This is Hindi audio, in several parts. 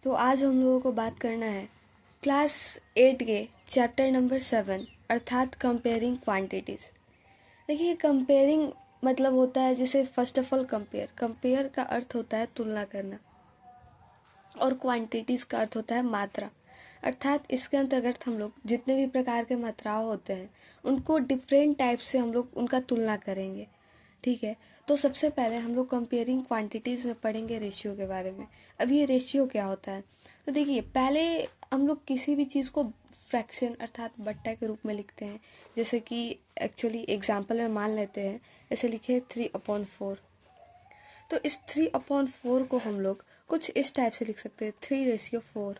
तो आज हम लोगों को बात करना है क्लास 8 के चैप्टर नंबर 7 अर्थात कंपेयरिंग क्वांटिटीज़। देखिए, कंपेयरिंग मतलब होता है जैसे फर्स्ट ऑफ ऑल कंपेयर का अर्थ होता है तुलना करना, और क्वांटिटीज़ का अर्थ होता है मात्रा। अर्थात इसके अंतर्गत हम लोग जितने भी प्रकार के मात्राएं होते हैं उनको डिफरेंट टाइप से हम लोग उनका तुलना करेंगे। ठीक है, तो सबसे पहले हम लोग कंपेयरिंग क्वांटिटीज़ में पढ़ेंगे रेशियो के बारे में। अब ये रेशियो क्या होता है, तो देखिए, पहले हम लोग किसी भी चीज़ को फ्रैक्शन अर्थात बट्टा के रूप में लिखते हैं। जैसे कि एक्चुअली एग्जाम्पल में मान लेते हैं, ऐसे लिखे 3/4। तो इस 3/4 को हम लोग कुछ इस टाइप से लिख सकते हैं 3:4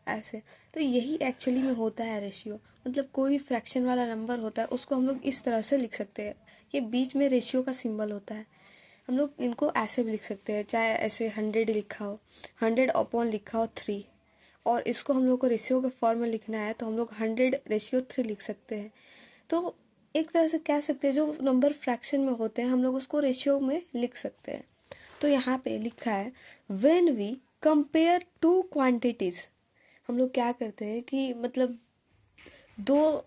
ऐसे। तो यही एक्चुअली में होता है रेशियो, मतलब कोई भी फ्रैक्शन वाला नंबर होता है उसको हम लोग इस तरह से लिख सकते हैं। ये बीच में रेशियो का सिंबल होता है, हम लोग इनको ऐसे भी लिख सकते हैं, चाहे ऐसे 100 लिखा हो, 100 लिखा हो 3, और इसको हम लोग को रेशियो के फॉर्म में लिखना है तो हम लोग 100:3 लिख सकते हैं। तो एक तरह से कह सकते हैं जो नंबर फ्रैक्शन में होते हैं हम लोग उसको रेशियो में लिख सकते हैं। तो यहाँ पे लिखा है when we compare two quantities. हम लोग क्या करते हैं कि मतलब दो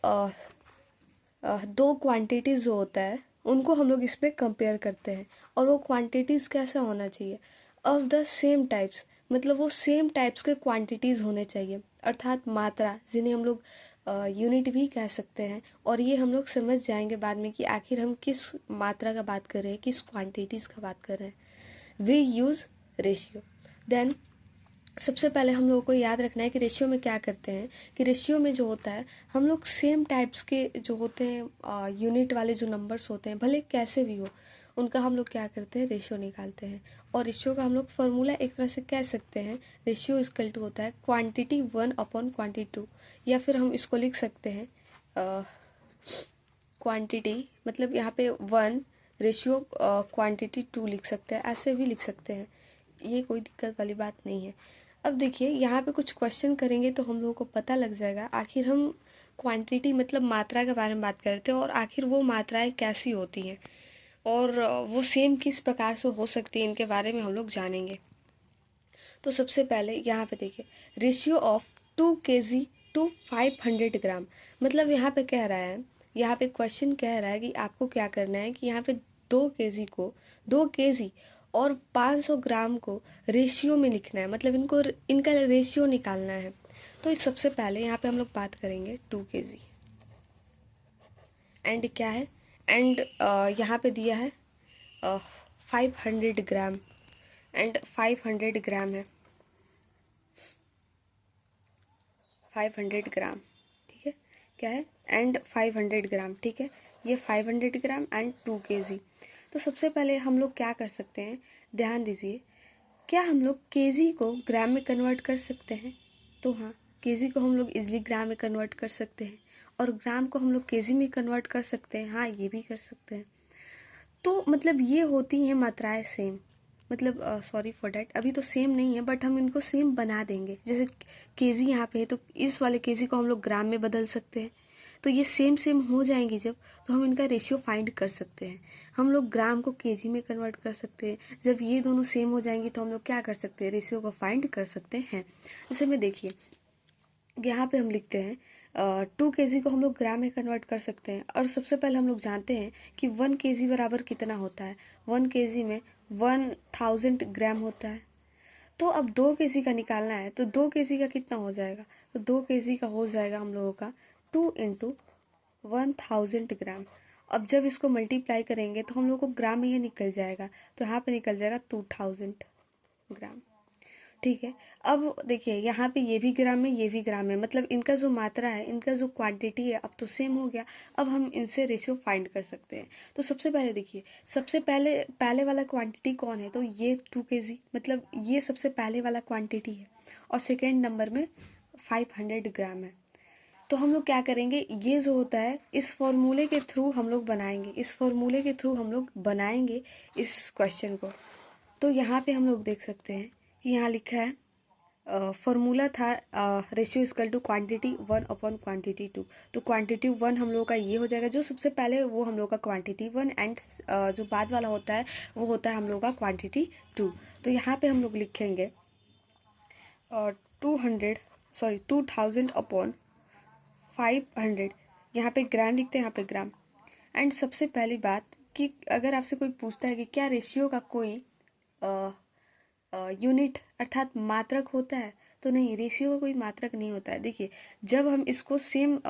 क्वांटिटीज़ जो होता है उनको हम लोग इस पर कंपेयर करते हैं, और वो क्वांटिटीज़ कैसा होना चाहिए, ऑफ द सेम टाइप्स, मतलब वो सेम टाइप्स के क्वांटिटीज़ होने चाहिए, अर्थात मात्रा, जिन्हें हम लोग यूनिट भी कह सकते हैं। और ये हम लोग समझ जाएंगे बाद में कि आखिर हम किस मात्रा का बात कर रहे हैं, किस क्वांटिटीज़ का बात कर रहे हैं। We use ratio. देन सबसे पहले हम लोगों को याद रखना है कि रेशियो में क्या करते हैं, कि रेशियो में जो होता है हम लोग सेम टाइप्स के जो होते हैं यूनिट वाले जो नंबर्स होते हैं, भले कैसे भी हो, उनका हम लोग क्या करते हैं, रेशियो निकालते हैं। और रेशियो का हम लोग फार्मूला एक तरह से कह सकते हैं, रेशियो इक्वल टू होता है क्वांटिटी 1/क्वांटिटी 2, या फिर हम इसको लिख सकते हैं क्वांटिटी मतलब यहाँ पे 1 रेशियो क्वांटिटी 2 लिख सकते हैं, ऐसे भी लिख सकते हैं, ये कोई दिक्कत वाली बात नहीं है। अब देखिए, यहाँ पे कुछ क्वेश्चन करेंगे तो हम लोगों को पता लग जाएगा आखिर हम क्वांटिटी मतलब मात्रा के बारे में बात कर रहे थे, और आखिर वो मात्राएं कैसी होती हैं और वो सेम किस प्रकार से हो सकती है, इनके बारे में हम लोग जानेंगे। तो सबसे पहले यहाँ पे देखिए, रेशियो ऑफ 2 kg टू 500 ग्राम। मतलब यहाँ पे कह रहा है, यहाँ पे क्वेश्चन कह रहा है कि आपको क्या करना है कि यहाँ पे 2 kg और 500 ग्राम को रेशियो में लिखना है, मतलब इनका रेशियो निकालना है। तो सबसे पहले यहाँ पे हम लोग बात करेंगे 2 kg एंड क्या है, एंड यहाँ पे दिया है 500 ग्राम, एंड 500 ग्राम है 500 ग्राम, ठीक है, क्या है, एंड 500 ग्राम, ठीक है, ये 500 ग्राम एंड 2 kg। तो सबसे पहले हम लोग क्या कर सकते हैं, ध्यान दीजिए, क्या हम लोग केजी को ग्राम में कन्वर्ट कर सकते हैं? तो हाँ, केजी को हम लोग इजीली ग्राम में कन्वर्ट कर सकते हैं, और ग्राम को हम लोग केजी में कन्वर्ट कर सकते हैं, हाँ ये भी कर सकते हैं। तो मतलब ये होती हैं मात्राएं सेम, मतलब सॉरी फॉर डैट, अभी तो सेम नहीं है बट हम इनको सेम बना देंगे। जैसे केजी यहाँ पे है तो इस वाले केजी को हम लोग ग्राम में बदल सकते हैं, तो ये सेम सेम हो जाएंगी जब, तो हम इनका रेशियो फाइंड कर सकते हैं। हम लोग ग्राम को केजी में कन्वर्ट कर सकते हैं, जब ये दोनों सेम हो जाएंगी तो हम लोग क्या कर सकते हैं, रेशियो को फाइंड कर सकते हैं। जैसे में देखिए, यहाँ पे हम लिखते हैं 2 kg को हम लोग ग्राम में कन्वर्ट कर सकते हैं, और सबसे पहले हम लोग जानते हैं कि 1 kg बराबर कितना होता है, 1 kg में 1000 ग्राम होता है। तो अब 2 kg का निकालना है, तो 2 kg का कितना हो जाएगा, तो 2 kg का हो जाएगा हम लोगों का 2 × 1000 ग्राम। अब जब इसको मल्टीप्लाई करेंगे तो हम लोग को ग्राम में ये निकल जाएगा, तो यहाँ पे निकल जाएगा 2000 ग्राम, ठीक है। अब देखिए, यहाँ पे ये भी ग्राम में, ये भी ग्राम में, मतलब इनका जो मात्रा है, इनका जो क्वांटिटी है अब तो सेम हो गया। अब हम इनसे रेशियो फाइंड कर सकते हैं। तो सबसे पहले देखिए, सबसे पहले वाला क्वांटिटी कौन है, तो ये 2 kg, मतलब ये सबसे पहले वाला क्वांटिटी है, और सेकेंड नंबर में 500 ग्राम है। तो हम लोग क्या करेंगे, ये जो होता है इस फॉर्मूले के थ्रू हम लोग बनाएंगे इस क्वेश्चन को। तो यहाँ पे हम लोग देख सकते हैं कि यहाँ लिखा है फॉर्मूला था रेशियो इक्वल टू क्वांटिटी 1/क्वांटिटी 2। तो क्वांटिटी 1 हम लोग का ये हो जाएगा, जो सबसे पहले वो हम लोग का क्वांटिटी 1, एंड जो बाद वाला होता है वो होता है हम लोग का क्वांटिटी 2। तो यहाँ पे हम लोग लिखेंगे और 2000 अपॉन 500, यहाँ पे ग्राम लिखते हैं, यहाँ पे ग्राम। एंड सबसे पहली बात कि अगर आपसे कोई पूछता है कि क्या रेशियो का कोई यूनिट अर्थात मात्रक होता है, तो नहीं, रेशियो का कोई मात्रक नहीं होता है। देखिए, जब हम इसको सेम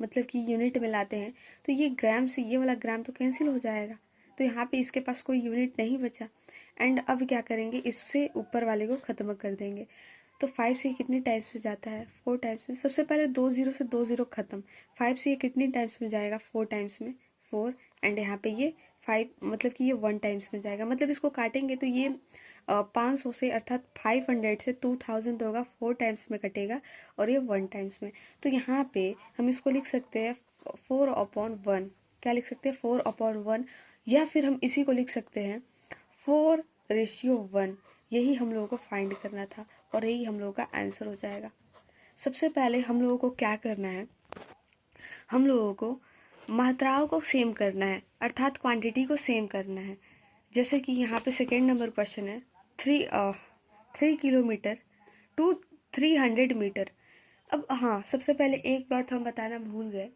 मतलब कि यूनिट में लाते हैं तो ये ग्राम से ये वाला ग्राम तो कैंसिल हो जाएगा, तो यहाँ पे इसके पास कोई यूनिट नहीं बचा। एंड अब क्या करेंगे, इससे ऊपर वाले को ख़त्म कर देंगे। तो 5 से कितने टाइम्स में जाता है, 4 टाइम्स में। सबसे पहले 2 जीरो से 2 जीरो खत्म। 5 से ये कितनी टाइम्स में जाएगा, 4 टाइम्स में, 4। एंड यहाँ पे ये 5 मतलब कि ये 1 टाइम्स में जाएगा। मतलब इसको काटेंगे तो ये 500 से अर्थात 500 से 2000 होगा, 4 टाइम्स में कटेगा और ये 1 टाइम्स में। तो यहाँ पे हम इसको लिख सकते हैं 4/1। क्या लिख सकते हैं, 4/1, या फिर हम इसी को लिख सकते हैं 4:1। यही हम लोगों को फाइंड करना था और यही हम लोगों का आंसर हो जाएगा। सबसे पहले हम लोगों को क्या करना है, हम लोगों को मात्राओं को सेम करना है अर्थात क्वांटिटी को सेम करना है। जैसे कि यहाँ पे सेकेंड नंबर क्वेश्चन है 3 किलोमीटर टू 300 मीटर। अब हाँ, सबसे पहले एक बात हम बताना भूल गए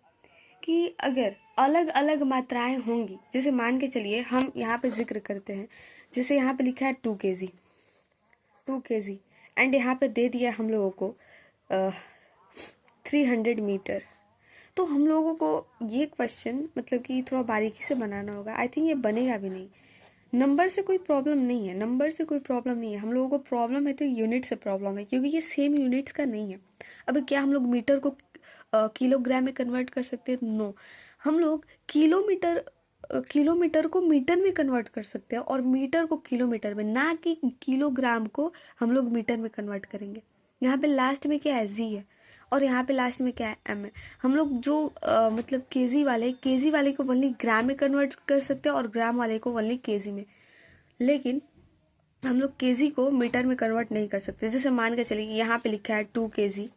कि अगर अलग अलग मात्राएं होंगी, जैसे मान के चलिए हम यहाँ पे जिक्र करते हैं, जैसे यहाँ पे लिखा है 2 kg एंड यहाँ पे दे दिया हम लोगों को 300 मीटर। तो हम लोगों को ये क्वेश्चन मतलब कि थोड़ा बारीकी से बनाना होगा। आई थिंक ये बनेगा भी नहीं। नंबर से कोई प्रॉब्लम नहीं है, नंबर से कोई प्रॉब्लम नहीं है, हम लोगों को प्रॉब्लम है तो यूनिट से प्रॉब्लम है, क्योंकि ये सेम यूनिट्स का नहीं है। अब क्या हम लोग मीटर को किलोग्राम में कन्वर्ट कर सकते हैं? नो, हम लोग किलोमीटर को मीटर में कन्वर्ट कर सकते हैं और मीटर को किलोमीटर में, ना कि किलोग्राम को हम लोग मीटर में कन्वर्ट करेंगे। यहाँ पे लास्ट में क्या है, जी है, और यहाँ पे लास्ट में क्या है, एम है। हम लोग जो मतलब केजी वाले को ओनली ग्राम में कन्वर्ट कर सकते हैं और ग्राम वाले को ओनली केजी में, लेकिन हम लोग केजी को मीटर में कन्वर्ट नहीं कर सकते। जैसे मान के चलिए यहाँ पे लिखा है 2 kg,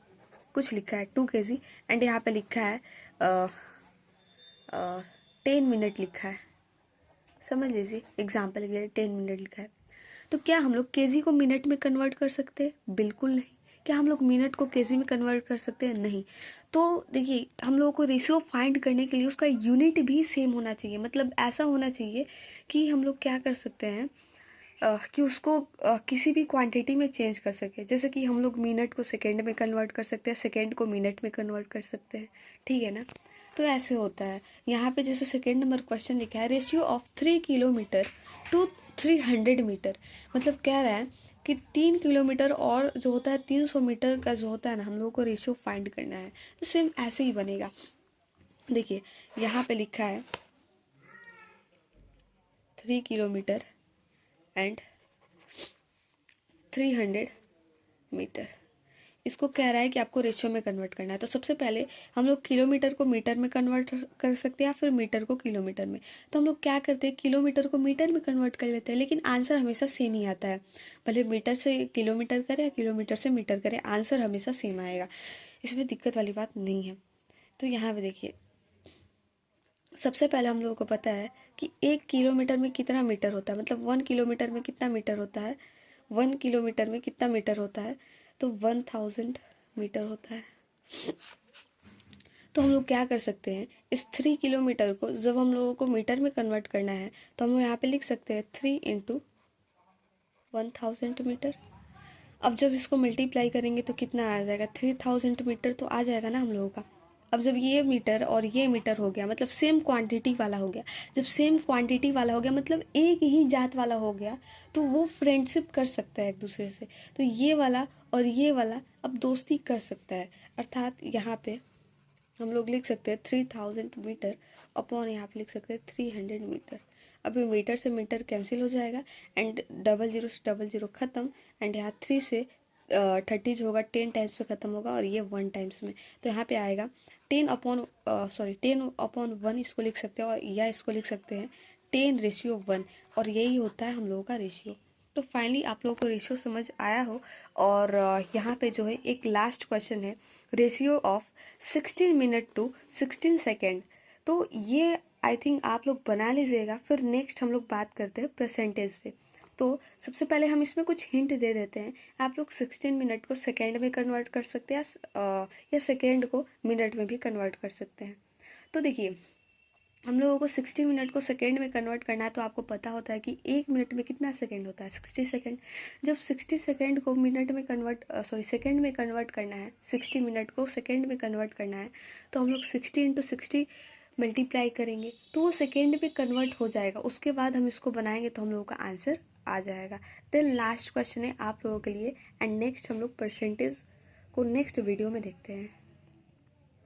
कुछ लिखा है 2 kg एंड यहाँ पे लिखा है 10 मिनट लिखा है, समझ लीजिए एग्जाम्पल के लिए 10 मिनट लिखा है। तो क्या हम लोग केजी को मिनट में कन्वर्ट कर सकते हैं? बिल्कुल नहीं। क्या हम लोग मिनट को केजी में कन्वर्ट कर सकते हैं? नहीं। तो देखिए, हम लोगों को रेशियो फाइंड करने के लिए उसका यूनिट भी सेम होना चाहिए। मतलब ऐसा होना चाहिए कि हम लोग क्या कर सकते हैं कि उसको किसी भी क्वांटिटी में चेंज कर सके। जैसे कि हम लोग मिनट को सेकेंड में कन्वर्ट कर सकते हैं, सेकेंड को मिनट में कन्वर्ट कर सकते हैं, ठीक है ना। तो ऐसे होता है। यहाँ पे जैसे सेकेंड नंबर क्वेश्चन लिखा है ratio of 3 kilometre to 300 metre. मतलब कह रहा है कि 3 किलोमीटर और जो होता है 300 मीटर का जो होता है ना, हम लोगों को रेशियो फाइंड करना है। तो सेम ऐसे ही बनेगा। देखिए यहाँ पे लिखा है 3 किलोमीटर एंड 300 मीटर। इसको कह रहा है कि आपको रेशियो में कन्वर्ट करना है। तो सबसे पहले हम लोग किलोमीटर को मीटर में कन्वर्ट कर सकते हैं या फिर मीटर को किलोमीटर में। तो हम लोग क्या करते हैं, किलोमीटर को मीटर में कन्वर्ट कर लेते हैं, लेकिन आंसर हमेशा सेम ही आता है। भले मीटर से किलोमीटर करें या किलोमीटर से मीटर करें, आंसर हमेशा सेम आएगा। इसमें दिक्कत वाली बात नहीं है। तो यहाँ पे देखिए, सबसे पहले हम लोगों को पता है कि 1 किलोमीटर में कितना मीटर होता है, मतलब 1 किलोमीटर में कितना मीटर होता है, 1 किलोमीटर में कितना मीटर होता है, तो 1000 मीटर होता है। तो हम लोग क्या कर सकते हैं, इस 3 किलोमीटर को जब हम लोगों को मीटर में कन्वर्ट करना है तो हम यहाँ पे लिख सकते हैं 3 × 1000 मीटर। अब जब इसको मल्टीप्लाई करेंगे तो कितना आ जाएगा, 3000 मीटर तो आ जाएगा ना हम लोगों का। अब जब ये मीटर और ये मीटर हो गया, मतलब सेम क्वांटिटी वाला हो गया। जब सेम क्वांटिटी वाला हो गया मतलब एक ही जात वाला हो गया, तो वो फ्रेंडशिप कर सकता है एक दूसरे से। तो ये वाला और ये वाला अब दोस्ती कर सकता है। अर्थात यहाँ पे हम लोग लिख सकते हैं 3000 मीटर अपॉन यहाँ पे लिख सकते हैं 300 मीटर। अभी मीटर से मीटर कैंसिल हो जाएगा एंड 00 से 00 खत्म एंड यहाँ 3 से 30 होगा, 10 टाइम्स में खत्म होगा और ये 1 टाइम्स में। तो यहाँ पे आएगा 10/1 इसको लिख सकते हैं, और या इसको लिख सकते हैं 10:1, और यही होता है हम लोगों का रेशियो। तो फाइनली आप लोगों को रेशियो समझ आया हो। और यहाँ पे जो है एक लास्ट क्वेश्चन है, ratio of 16 minute to 16 second. तो ये आई थिंक आप लोग बना लीजिएगा। फिर नेक्स्ट हम लोग बात करते हैं परसेंटेज पे। तो सबसे पहले हम इसमें कुछ हिंट दे देते हैं। आप लोग 16 मिनट को सेकेंड में कन्वर्ट कर सकते हैं या सेकेंड को मिनट में भी कन्वर्ट कर सकते हैं। तो देखिए, हम लोगों को 60 मिनट को सेकेंड में कन्वर्ट करना है, तो आपको पता होता है कि 1 मिनट में कितना सेकेंड होता है, 60 सेकेंड। जब 60 सेकेंड को मिनट में सेकेंड में कन्वर्ट करना है, 60 मिनट को सेकेंड में कन्वर्ट करना है, तो हम लोग 60 × 60 मल्टीप्लाई करेंगे तो वो सेकेंड में कन्वर्ट हो जाएगा। उसके बाद हम इसको बनाएंगे तो हम लोगों का आंसर आ जाएगा। देन लास्ट क्वेश्चन है आप लोगों के लिए, एंड नेक्स्ट हम लोग परसेंटेज को नेक्स्ट वीडियो में देखते हैं।